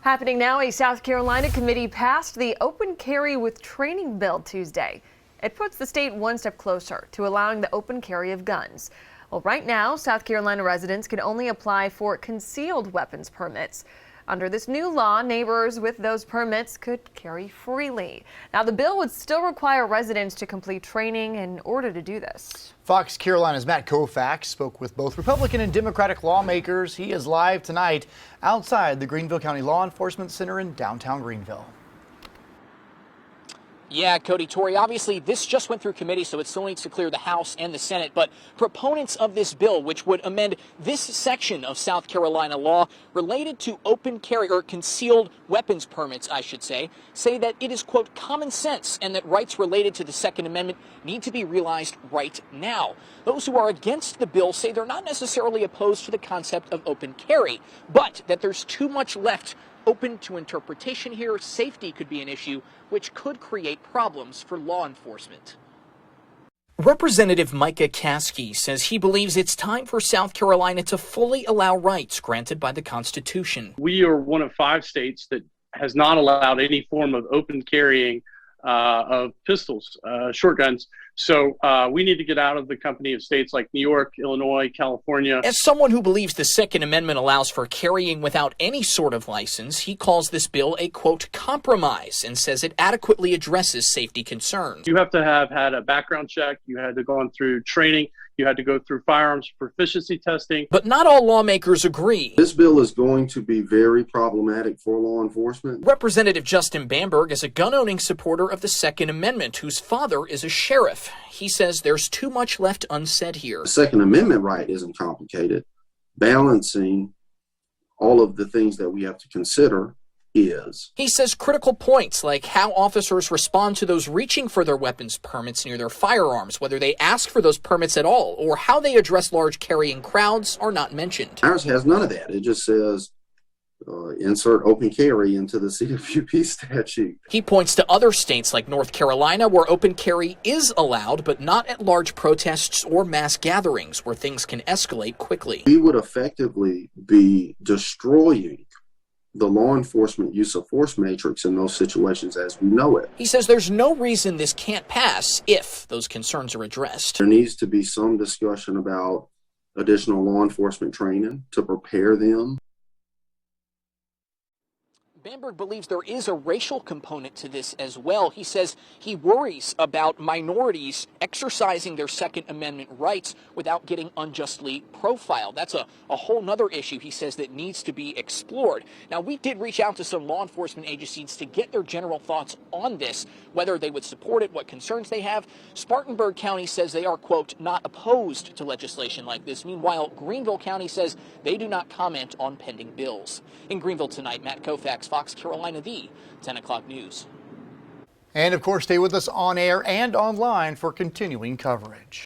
Happening now, a South Carolina committee passed the open carry with training bill Tuesday. It puts the state one step closer to allowing the open carry of guns. Well, right now, South Carolina residents can only apply for concealed weapons permits. Under this new law, neighbors with those permits could carry freely. Now, the bill would still require residents to complete training in order to do this. Fox Carolina's Matt Kaufax spoke with both Republican and Democratic lawmakers. He is live tonight outside the Greenville County Law Enforcement Center in downtown Greenville. Yeah, Cody, Tori, obviously this just went through committee, so it still needs to clear the House and the Senate. But proponents of this bill, which would amend this section of South Carolina law related to open carry or concealed weapons permits, I should say that it is, quote, common sense and that rights related to the Second Amendment need to be realized right now. Those who are against the bill say they're not necessarily opposed to the concept of open carry, but that there's too much left open to interpretation here. Safety could be an issue, which could create problems for law enforcement. Representative Micah Caskey says he believes it's time for South Carolina to fully allow rights granted by the Constitution. We are one of 5 states that has not allowed any form of open carrying of pistols, short guns. So we need to get out of the company of states like New York, Illinois, California. As someone who believes the Second Amendment allows for carrying without any sort of license, he calls this bill a, quote, compromise and says it adequately addresses safety concerns. You have to have had a background check. You had to go on through training. You had to go through firearms proficiency testing. But not all lawmakers agree. This bill is going to be very problematic for law enforcement. Representative Justin Bamberg is a gun-owning supporter of the Second Amendment, whose father is a sheriff. He says there's too much left unsaid here. The Second Amendment right isn't complicated. Balancing all of the things that we have to consider is. He says critical points like how officers respond to those reaching for their weapons permits near their firearms, whether they ask for those permits at all, or how they address large carrying crowds are not mentioned. Ours has none of that. It just says insert open carry into the CWP statute. He points to other states like North Carolina where open carry is allowed, but not at large protests or mass gatherings where things can escalate quickly. We would effectively be destroying the law enforcement use of force matrix in those situations as we know it. He says there's no reason this can't pass if those concerns are addressed. There needs to be some discussion about additional law enforcement training to prepare them. Bamberg believes there is a racial component to this as well. He says he worries about minorities exercising their Second Amendment rights without getting unjustly profiled. That's a whole nother issue, he says, that needs to be explored. Now, we did reach out to some law enforcement agencies to get their general thoughts on this, whether they would support it, what concerns they have. Spartanburg County says they are, quote, not opposed to legislation like this. Meanwhile, Greenville County says they do not comment on pending bills. In Greenville tonight, Matt Kaufax, Fox Carolina, the 10 o'clock news. And of course, stay with us on air and online for continuing coverage.